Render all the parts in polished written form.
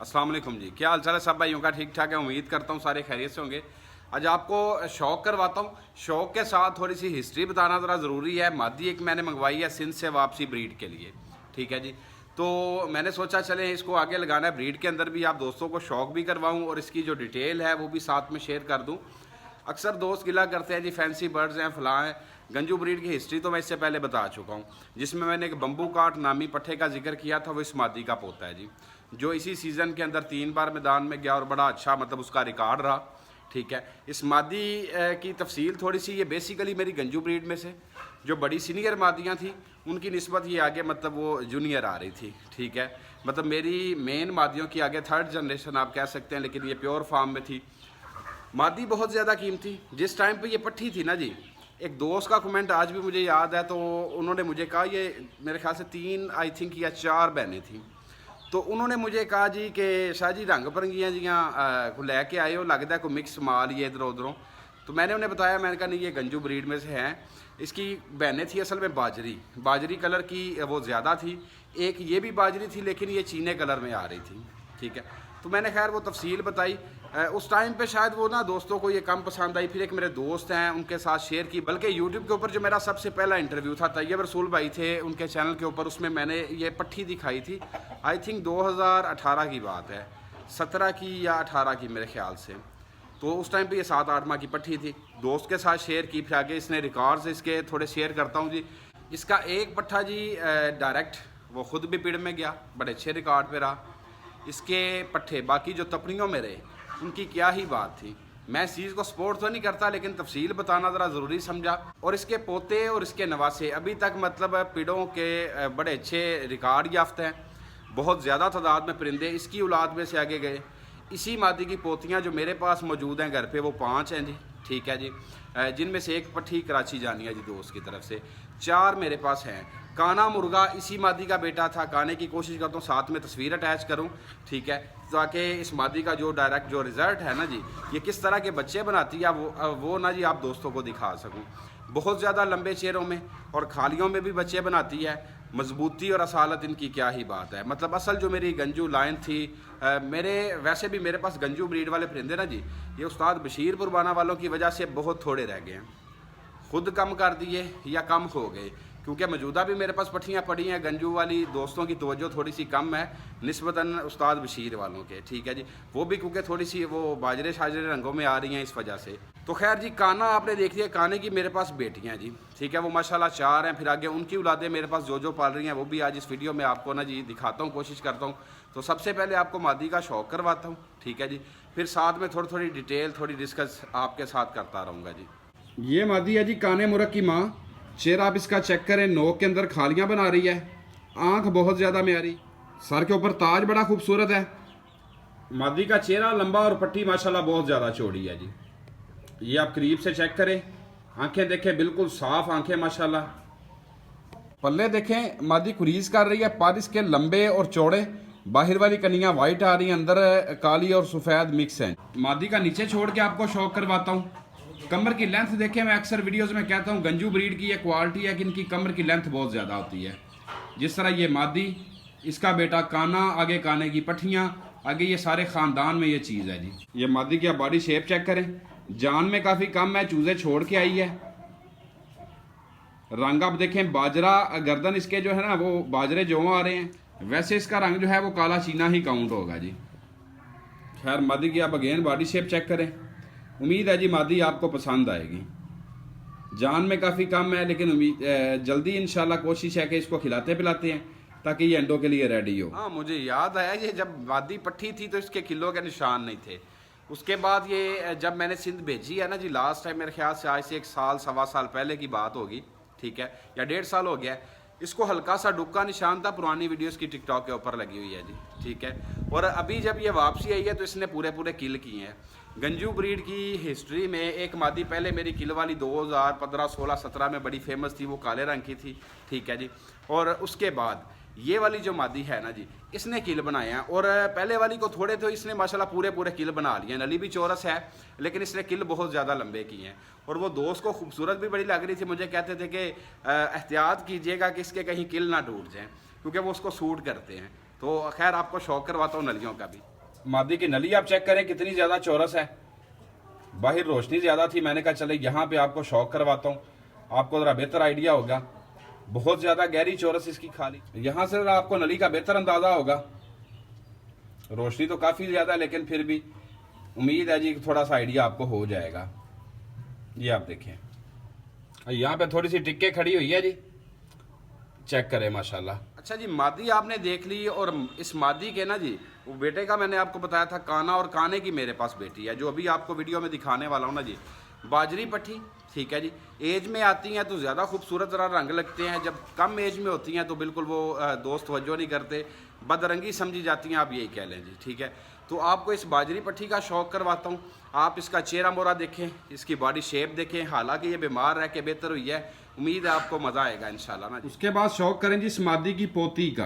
अस्सलाम वालेकुम जी, क्या हाल चाल है सब भाइयों का? ठीक ठाक है, उम्मीद करता हूँ सारे खैरियत से होंगे। आज आपको शौक करवाता हूँ, शौक के साथ थोड़ी सी हिस्ट्री बताना ज़रा ज़रूरी है। मादी एक मैंने मंगवाई है सिंध से वापसी ब्रीड के लिए, ठीक है जी। तो मैंने सोचा चलें इसको आगे लगाना है ब्रीड के अंदर भी, आप दोस्तों को शौक भी करवाऊँ और इसकी जो डिटेल है वो भी साथ में शेयर कर दूँ। अक्सर दोस्त गिला करते हैं जी फैंसी बर्ड्स हैं फलां हैं। गंजू ब्रीड की हिस्ट्री तो मैं इससे पहले बता चुका हूँ, जिसमें मैंने एक बम्बू काट नामी पट्ठे का जिक्र किया था। वो इस मादी का पोता है जी, जो इसी सीज़न के अंदर 3 बार मैदान में गया और बड़ा अच्छा मतलब उसका रिकॉर्ड रहा, ठीक है। इस मादी की तफसील थोड़ी सी, ये बेसिकली मेरी गंजू ब्रीड में से जो बड़ी सीनियर मादियाँ थी उनकी निस्बत ये आगे मतलब वो जूनियर आ रही थी, ठीक है। मतलब मेरी मेन मादियों की आगे थर्ड जनरेशन आप कह सकते हैं, लेकिन ये प्योर फार्म में थी। मादी बहुत ज़्यादा कीमती जिस टाइम पे ये पट्ठी थी ना जी। एक दोस्त का कमेंट आज भी मुझे याद है, तो उन्होंने मुझे कहा, ये मेरे ख्याल से 3 आई थिंक या 4 बहनें थी। तो उन्होंने मुझे कहा जी कि शाह जी रंग बरंगियाँ जियाँ लैके आए हो, लगता है कोई मिक्स माल ये इधरों उधरों। तो मैंने उन्हें बताया, मैंने कहा नहीं ये गंजू ब्रीड में से हैं। इसकी बहनें थी असल में बाजरी कलर की वो ज़्यादा थी। एक ये भी बाजरी थी लेकिन ये चीने कलर में आ रही थी, ठीक है। तो मैंने खैर वो तफसील बताई। उस टाइम पे शायद वो ना दोस्तों को ये कम पसंद आई। फिर एक मेरे दोस्त हैं उनके साथ शेयर की, बल्कि यूट्यूब के ऊपर जो मेरा सबसे पहला इंटरव्यू था तैयब रसूल भाई थे उनके चैनल के ऊपर, उसमें मैंने ये पट्ठी दिखाई थी। आई थिंक 2018 की बात है, 17 की या 18 की मेरे ख्याल से। तो उस टाइम पे ये 7-8 माह की पट्ठी थी। दोस्त के साथ शेयर की, फिर आगे इसने रिकॉर्ड्स इसके थोड़े शेयर करता हूँ जी। इसका एक पट्ठा जी डायरेक्ट वो ख़ुद भी पिड़ में गया, बड़े अच्छे रिकॉर्ड पे रहा। इसके पट्ठे बाकी जो तपड़ियों में रहे उनकी क्या ही बात थी। मैं इस चीज़ को सपोर्ट तो नहीं करता, लेकिन तफसील बताना ज़रा ज़रूरी समझा। और इसके पोते और इसके नवासे अभी तक मतलब पिड़ों के बड़े अच्छे रिकॉर्ड याफ्त हैं। बहुत ज़्यादा तादाद में परिंदे इसकी औलाद में से आगे गए। इसी मादी की पोतियाँ जो मेरे पास मौजूद हैं घर पे वो 5 हैं जी, ठीक है जी। जिनमें से एक पट्ठी कराची जानी है जी दोस्त की तरफ से। 4 मेरे पास हैं। काना मुर्गा इसी मादी का बेटा था। काने की कोशिश करता हूँ साथ में तस्वीर अटैच करूँ, ठीक है, ताकि इस मादी का जो डायरेक्ट जो रिज़ल्ट है ना जी, ये किस तरह के बच्चे बनाती है वो ना जी आप दोस्तों को दिखा सकूँ। बहुत ज़्यादा लंबे चेहरों में और खालियों में भी बच्चे बनाती है। मजबूती और असालत इनकी क्या ही बात है। मतलब असल जो मेरी गंजू लाइन थी, वैसे भी मेरे पास गंजू ब्रीड वाले परिंदे ना जी, ये उस्ताद बशीर पुरबाना वालों की वजह से बहुत थोड़े रह गए हैं। खुद कम कर दिए या कम हो गए, क्योंकि मौजूदा भी मेरे पास पट्ठियाँ पड़ी हैं। गंजू वाली दोस्तों की तवज्जो थोड़ी सी कम है निस्बतन उस्ताद बशीर वालों के, ठीक है जी। वो भी क्योंकि थोड़ी सी वो बाजरे शाजरे रंगों में आ रही हैं इस वजह से। तो खैर जी, काना आपने देख लिया। काने की मेरे पास बेटियाँ जी, ठीक है, वो माशाल्लाह 4 हैं। फिर आगे उनकी औलादें मेरे पास जो पाल रही हैं वो भी आज इस वीडियो में आपको ना जी दिखाता हूँ, कोशिश करता हूँ। तो सबसे पहले आपको मादी का शौक करवाता हूँ, ठीक है जी। फिर साथ में थोड़ी थोड़ी डिटेल थोड़ी डिस्कस आपके साथ करता रहूँगा जी। ये मादी है जी काने मुर्ग की माँ। चेहरा आप इसका चेक करें, नोक के अंदर खालियाँ बना रही है, आंख बहुत ज़्यादा म्यारी, सर के ऊपर ताज बड़ा खूबसूरत है। मादी का चेहरा लंबा और पट्टी माशाल्लाह बहुत ज़्यादा चौड़ी है जी। ये आप करीब से चेक करें, आंखें देखें बिल्कुल साफ आंखें माशाल्लाह। पल्ले देखें, मादी कुरीज कर रही है, पर इसके लंबे और चौड़े। बाहर वाली कनियाँ वाइट आ रही हैं, अंदर काली और सफ़ेद मिक्स हैं। मादी का नीचे छोड़ के आपको शौक करवाता हूँ। कमर की लेंथ देखें, मैं अक्सर वीडियोस में कहता हूँ गंजू ब्रीड की ये क्वालिटी है कि इनकी कमर की लेंथ बहुत ज़्यादा होती है। जिस तरह ये मादी, इसका बेटा काना, आगे काने की पट्ठियाँ, आगे ये सारे ख़ानदान में ये चीज़ है जी। ये मादी की आप बॉडी शेप चेक करें, जान में काफ़ी कम है, चूज़े छोड़ के आई है। रंग आप देखें बाजरा, गर्दन इसके जो है ना वो बाजरे जो आ रहे हैं, वैसे इसका रंग जो है वो काला चीना ही काउंट होगा जी। खैर मादी की आप अगेन बॉडी शेप चेक करें। उम्मीद है जी मादी आपको पसंद आएगी। जान में काफ़ी कम है, लेकिन जल्दी इंशाल्लाह कोशिश है कि इसको खिलाते पिलाते हैं ताकि ये अंडों के लिए रेडी हो। हाँ, मुझे याद आया ये जब मादी पट्ठी थी तो इसके किलो के निशान नहीं थे। उसके बाद ये जब मैंने सिंध भेजी है ना जी, लास्ट टाइम मेरे ख्याल से आज से 1 साल सवा साल पहले की बात होगी, ठीक है, या 1.5 साल हो गया। इसको हल्का सा डुक्का निशान था, पुरानी वीडियोस की टिकटॉक के ऊपर लगी हुई है जी, ठीक है। और अभी जब ये वापसी आई है तो इसने पूरे किल किए हैं। गंजू ब्रीड की हिस्ट्री में एक मादी पहले मेरी किल वाली 2015, 16, 17 में बड़ी फेमस थी, वो काले रंग की थी, ठीक है जी। और उसके बाद ये वाली जो मादी है ना जी, इसने किल बनाए हैं। और पहले वाली को थोड़े तो इसने माशाल्लाह पूरे किल बना लिए हैं। नली भी चौरस है, लेकिन इसने किल बहुत ज़्यादा लंबे किए हैं। और वो दोस्त को खूबसूरत भी बड़ी लग रही थी। मुझे कहते थे कि एहतियात कीजिएगा कि इसके कहीं किल ना टूट जाएँ, क्योंकि वो उसको सूट करते हैं। तो खैर आपको शौक करवाता हूँ नलियों का भी। मादी की नली आप चेक करें कितनी ज़्यादा चौरस है, बाहर रोशनी ज़्यादा थी, मैंने कहा चले यहाँ पे आपको शौक करवाता हूँ, आपको ज़रा बेहतर आइडिया होगा। बहुत ज़्यादा गहरी चौरस इसकी खाली, यहाँ से आपको नली का बेहतर अंदाज़ा होगा। रोशनी तो काफ़ी ज़्यादा है लेकिन फिर भी उम्मीद है जी थोड़ा सा आइडिया आपको हो जाएगा। ये आप देखें यहाँ पे थोड़ी सी टिक्के खड़ी हुई है जी, चेक करें माशाल्लाह। अच्छा जी, मादी आपने देख ली, और इस मादी के ना जी वो बेटे का मैंने आपको बताया था काना, और काने की मेरे पास बेटी है जो अभी आपको वीडियो में दिखाने वाला हूँ ना जी। बाजरी पट्टी, ठीक है जी। एज में आती हैं तो ज़्यादा खूबसूरत ज़रा रंग लगते हैं, जब कम एज में होती हैं तो बिल्कुल वो दोस्त तवज्जो नहीं करते, बदरंगी समझी जाती हैं, आप यही कह लें जी, ठीक है। तो आपको इस बाजरी पट्टी का शौक़ करवाता हूँ। आप इसका चेहरा मोरा देखें, इसकी बॉडी शेप देखें, हालांकि ये बीमार रह के बेहतर हुई है, उम्मीद है आपको मज़ा आएगा इंशाल्लाह ना। उसके बाद शौक़ करें जी समादी की पोती का,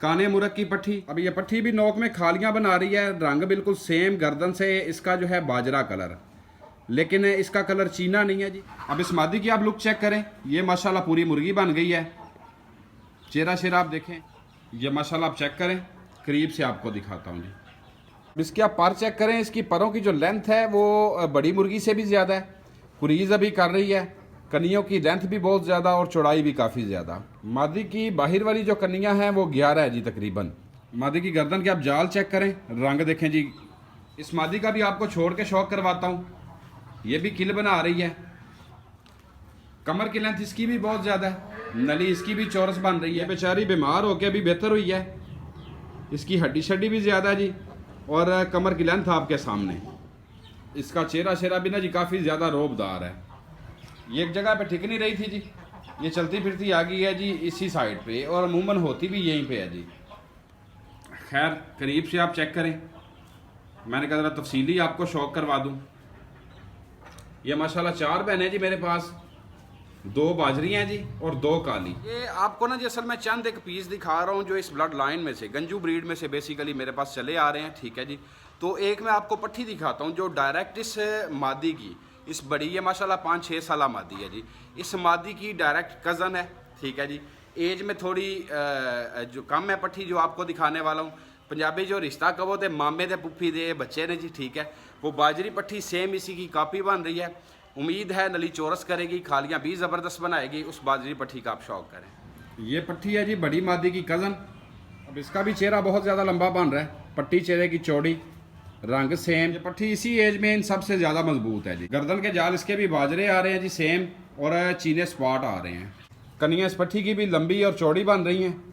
काने मुरक की पट्टी। अब ये पट्टी भी नोक में खालियाँ बना रही है, रंग बिल्कुल सेम गर्दन से इसका जो है बाजरा कलर, लेकिन इसका कलर चीना नहीं है जी। अब इस मादी की आप लुक चेक करें, ये माशाल्लाह पूरी मुर्गी बन गई है। चेहरा शेरा आप देखें, ये माशाल्लाह आप चेक करें, करीब से आपको दिखाता हूँ जी। इसके आप पर चेक करें, इसकी परों की जो लेंथ है वो बड़ी मुर्गी से भी ज़्यादा है, कुरीज़ अभी कर रही है, कनियों की लेंथ भी बहुत ज़्यादा और चौड़ाई भी काफ़ी ज़्यादा। मादी की बाहर वाली जो कनियाँ हैं वो 11 है जी तकरीबन। मादी की गर्दन के आप जाल चेक करें, रंग देखें जी। इस मादी का भी आपको छोड़ के शौक करवाता हूँ, ये भी किल बना रही है। कमर की लेंथ इसकी भी बहुत ज़्यादा है, नली इसकी भी चौरस बन रही है। बेचारी बीमार होकर भी बेहतर हुई है, इसकी हड्डी शड्डी भी ज़्यादा है जी, और कमर की लेंथ आपके सामने। इसका चेहरा शेरा भी ना जी काफ़ी ज़्यादा रोबदार है। ये एक जगह पे टिक नहीं रही थी जी, ये चलती फिरती आ गई है जी इसी साइड पे, और अमूमन होती भी यहीं पे है जी। खैर करीब से आप चेक करें, मैंने कहा ज़रा तफसीली आपको शौक करवा दूं। ये माशाल्लाह 4 बहनें जी मेरे पास, 2 बाजरी हैं जी और 2 काली। ये आपको ना जी असल में चंद एक पीस दिखा रहा हूँ जो इस ब्लड लाइन में से, गंजू ब्रीड में से बेसिकली मेरे पास चले आ रहे हैं, ठीक है जी। तो एक मैं आपको पट्टी दिखाता हूँ जो डायरेक्ट इस मादी की, इस बड़ी ये माशाल्लाह 5-6 साल मादी है जी, इस मादी की डायरेक्ट कज़न है, ठीक है जी। एज में थोड़ी जो कम है पट्टी जो आपको दिखाने वाला हूँ। पंजाबी जो रिश्ता कहो तो मामे दे पुफी दे बच्चे ने जी, ठीक है। वो बाजरी पट्टी सेम इसी की कापी बन रही है। उम्मीद है नली चौरस करेगी, खालियाँ भी ज़बरदस्त बनाएगी, उस बाजरी पट्टी का आप शौक करें। ये पट्टी है जी बड़ी मादी की कज़न। अब इसका भी चेहरा बहुत ज़्यादा लंबा बन रहा है, पट्टी चेहरे की चौड़ी, रंग सेम। ये पट्टी इसी एज में इन सबसे ज़्यादा मजबूत है जी। गर्दन के जाल इसके भी बाजरे आ रहे हैं जी सेम, और चीने स्पॉट आ रहे हैं। कनियाँ इस पट्टी की भी लंबी और चौड़ी बन रही हैं।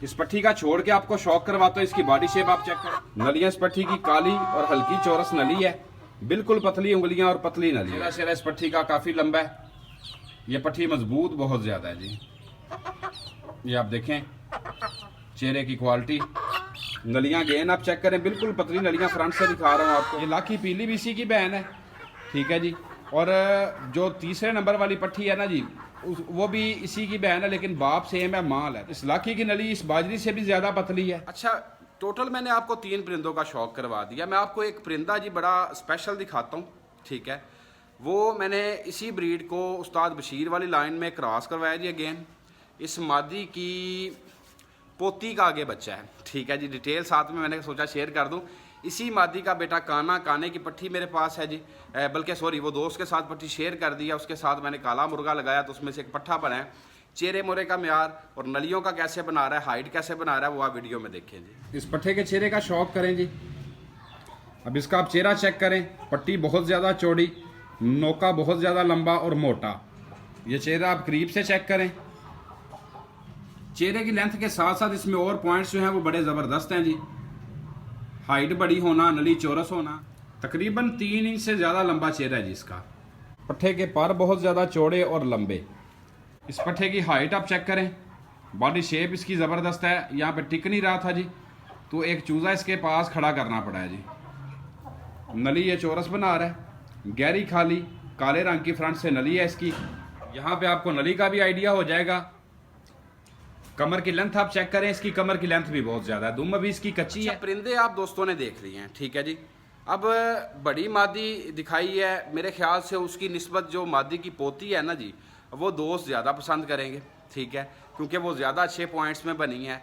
इस पट्टी का छोड़ के आपको शौक करवाता हूँ, इसकी बॉडी शेप आप चेक करें। नलियाँ इस पट्टी की काली और हल्की चौरस नली है, बिल्कुल पतली उंगलियां और पतली नली। चेहरा शेरा इस पट्टी का काफ़ी लंबा है, ये पट्टी मजबूत बहुत ज़्यादा है जी। ये आप देखें चेहरे की क्वालिटी, नलियां गेन आप चेक करें, बिल्कुल पतली नलियां फ्रंट से दिखा रहा हूँ आपको। ये लाखी पीली भी इसी की बहन है, ठीक है जी। और जो तीसरे नंबर वाली पट्टी है ना जी, वो भी इसी की बहन है, लेकिन बाप सेम है, माल है। इस लाखी की नली इस बाजरी से भी ज़्यादा पतली है। अच्छा, टोटल मैंने आपको 3 परिंदों का शौक करवा दिया। मैं आपको एक परिंदा जी बड़ा स्पेशल दिखाता हूँ, ठीक है। वो मैंने इसी ब्रीड को उस्ताद बशीर वाली लाइन में क्रॉस करवाया जी अगेन। इस मादी की पोती का आगे बच्चा है, ठीक है जी। डिटेल साथ में मैंने सोचा शेयर कर दूँ। इसी मादी का बेटा काना, काने की पट्टी मेरे पास है जी, बल्कि सॉरी वो दोस्त के साथ पट्टी शेयर कर दिया, उसके साथ मैंने काला मुर्गा लगाया तो उसमें से एक पट्ठा बना है। चेहरे मोरे का म्यार और नलियों का कैसे बना रहा है, हाइट कैसे बना रहा है, वो आप वीडियो में देखें जी। इस पट्ठे के चेहरे का शौक करें जी। अब इसका आप चेहरा चेक करें, पट्टी बहुत ज़्यादा चौड़ी, नोका बहुत ज़्यादा लंबा और मोटा। ये चेहरा आप करीब से चेक करें, चेहरे की लेंथ के साथ साथ इसमें और पॉइंट्स जो हैं वो बड़े ज़बरदस्त हैं जी। हाइट बड़ी होना, नली चौरस होना, तकरीबन 3 इंच से ज़्यादा लंबा चेहरा है जी इसका। पट्ठे के पर बहुत ज़्यादा चौड़े और लंबे। इस पट्ठे की हाइट आप चेक करें, बॉडी शेप इसकी ज़बरदस्त है। यहाँ पे टिक नहीं रहा था जी, तो एक चूज़ा इसके पास खड़ा करना पड़ा है जी। नली ये चौरस बना रहा है, गहरी खाली काले रंग की फ्रंट से नली है इसकी। यहाँ पे आपको नली का भी आइडिया हो जाएगा। कमर की लेंथ आप चेक करें, इसकी कमर की लेंथ भी बहुत ज़्यादा है, दुम भी इसकी कच्ची है। परिंदे आप दोस्तों ने देख लिए हैं, ठीक है जी। अब बड़ी मादी दिखाई है, मेरे ख्याल से उसकी निस्बत जो मादी की पोती है ना जी, वो दोस्त ज़्यादा पसंद करेंगे, ठीक है, क्योंकि वो ज़्यादा अच्छे पॉइंट्स में बनी है।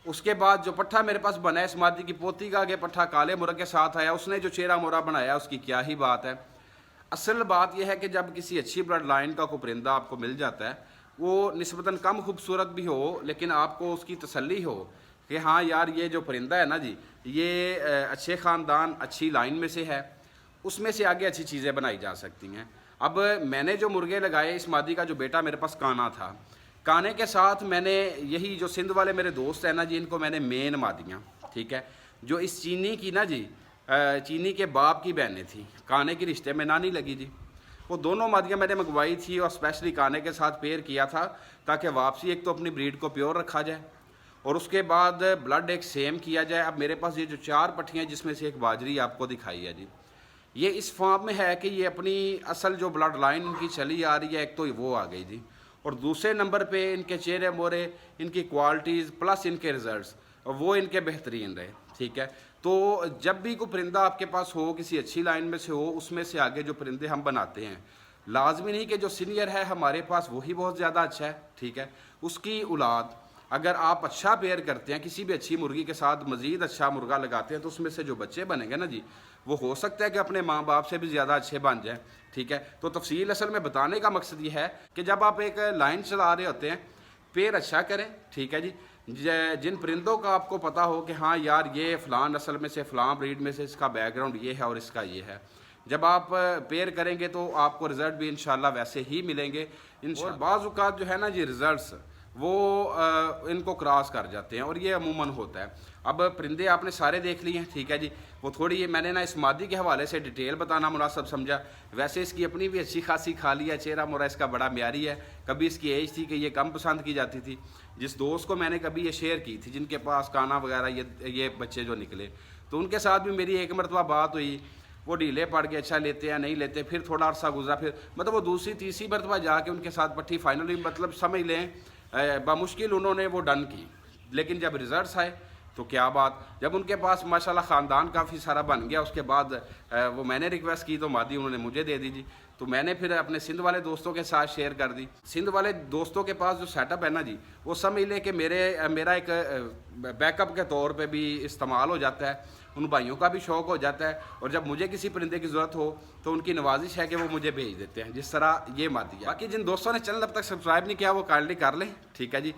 उसके बाद जो पट्ठा मेरे पास बना है इस मादी की पोती का, आगे पट्ठा काले मुर्ग के साथ आया, उसने जो चेहरा मोरा बनाया उसकी क्या ही बात है। असल बात यह है कि जब किसी अच्छी ब्लड लाइन का कोई परिंदा आपको मिल जाता है, वो निस्बतन कम खूबसूरत भी हो, लेकिन आपको उसकी तसल्ली हो कि हाँ यार ये जो परिंदा है ना जी, ये अच्छे ख़ानदान अच्छी लाइन में से है, उसमें से आगे अच्छी चीज़ें बनाई जा सकती हैं। अब मैंने जो मुर्गे लगाए, इस मादी का जो बेटा मेरे पास काना था, काने के साथ मैंने यही जो सिंध वाले मेरे दोस्त हैं ना जी, इनको मैंने मेन मादियाँ, ठीक है, जो इस चीनी की ना जी, चीनी के बाप की बहनें थी, काने के रिश्ते में नानी लगी जी, वो दोनों मादियाँ मैंने मंगवाई थी और स्पेशली काने के साथ पेयर किया था ताकि वापसी एक तो अपनी ब्रीड को प्योर रखा जाए और उसके बाद ब्लड एक सेम किया जाए। अब मेरे पास ये जो 4 पट्टियाँ जिसमें से एक बाजरी आपको दिखाई है जी, ये इस फॉर्म में है कि ये अपनी असल जो ब्लड लाइन इनकी चली आ रही है, एक तो वो आ गई जी, और दूसरे नंबर पे इनके चेहरे मोरे, इनकी क्वालिटीज़ प्लस इनके रिजल्ट्स वो इनके बेहतरीन रहे, ठीक है। तो जब भी कोई परिंदा आपके पास हो, किसी अच्छी लाइन में से हो, उसमें से आगे जो परिंदे हम बनाते हैं, लाजमी नहीं कि जो सीनियर है हमारे पास वही बहुत ज़्यादा अच्छा है, ठीक है, उसकी औलाद अगर आप अच्छा पेयर करते हैं किसी भी अच्छी मुर्गी के साथ, मज़ीद अच्छा मुर्गा लगाते हैं, तो उसमें से जो बच्चे बनेंगे ना जी, वो हो सकता है कि अपने माँ बाप से भी ज़्यादा अच्छे बन जाएँ, ठीक है। तो तफसील असल में बताने का मकसद ये है कि जब आप एक लाइन चला रहे होते हैं, पेयर अच्छा करें, ठीक है जी। जिन परिंदों का आपको पता हो कि हाँ यार ये फ़लाँ नस्ल में से, फ़लाँ ब्रीड में से इसका बैकग्राउंड ये है और इसका ये है, जब आप पेयर करेंगे तो आपको रिज़ल्ट भी इंशाल्लाह वैसे ही मिलेंगे इंशाल्लाह। और बाज़ औक़ात जो है ना जी, रिज़ल्ट्स वो इनको क्रॉस कर जाते हैं और ये अमूमन होता है। अब परिंदे आपने सारे देख लिए हैं, ठीक है जी, वो थोड़ी ये मैंने ना इस मादी के हवाले से डिटेल बताना मुनासिब समझा। वैसे इसकी अपनी भी अच्छी खासी खाली है, चेहरा मोरा इसका बड़ा म्यारी है। कभी इसकी एज थी कि ये कम पसंद की जाती थी, जिस दोस्त को मैंने कभी ये शेयर की थी जिनके पास काना वगैरह ये बच्चे जो निकले, तो उनके साथ भी मेरी एक मरतबा बात हुई, वो ढीले पड़ के अच्छा लेते हैं नहीं लेते, फिर थोड़ा अर्सा गुजरा, फिर मतलब वो दूसरी तीसरी मरतबा जाके उनके साथ पट्टी फाइनली मतलब समझ लें बामुश्किल उन्होंने वो डन की। लेकिन जब रिज़ल्ट्स आए तो क्या बात, जब उनके पास माशाल्लाह ख़ानदान काफ़ी सारा बन गया, उसके बाद वो मैंने रिक्वेस्ट की तो मादी उन्होंने मुझे दे दी जी। तो मैंने फिर अपने सिंध वाले दोस्तों के साथ शेयर कर दी। सिंध वाले दोस्तों के पास जो सेटअप है ना जी, वो समझ लें कि मेरा एक बैकअप के तौर पे भी इस्तेमाल हो जाता है, उन भाइयों का भी शौक़ हो जाता है, और जब मुझे किसी परिंदे की ज़रूरत हो तो उनकी नवाजिश है कि वो मुझे भेज देते हैं, जिस तरह ये मादी है। बाकी जिन दोस्तों ने चैनल अब तक सब्सक्राइब नहीं किया वो काइंडली कर लें, ठीक है जी।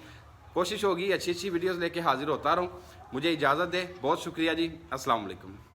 कोशिश होगी अच्छी अच्छी वीडियोज़ लेके हाजिर होता रहूँ। मुझे इजाज़त दे, बहुत शुक्रिया जी, अस्सलाम वालेकुम।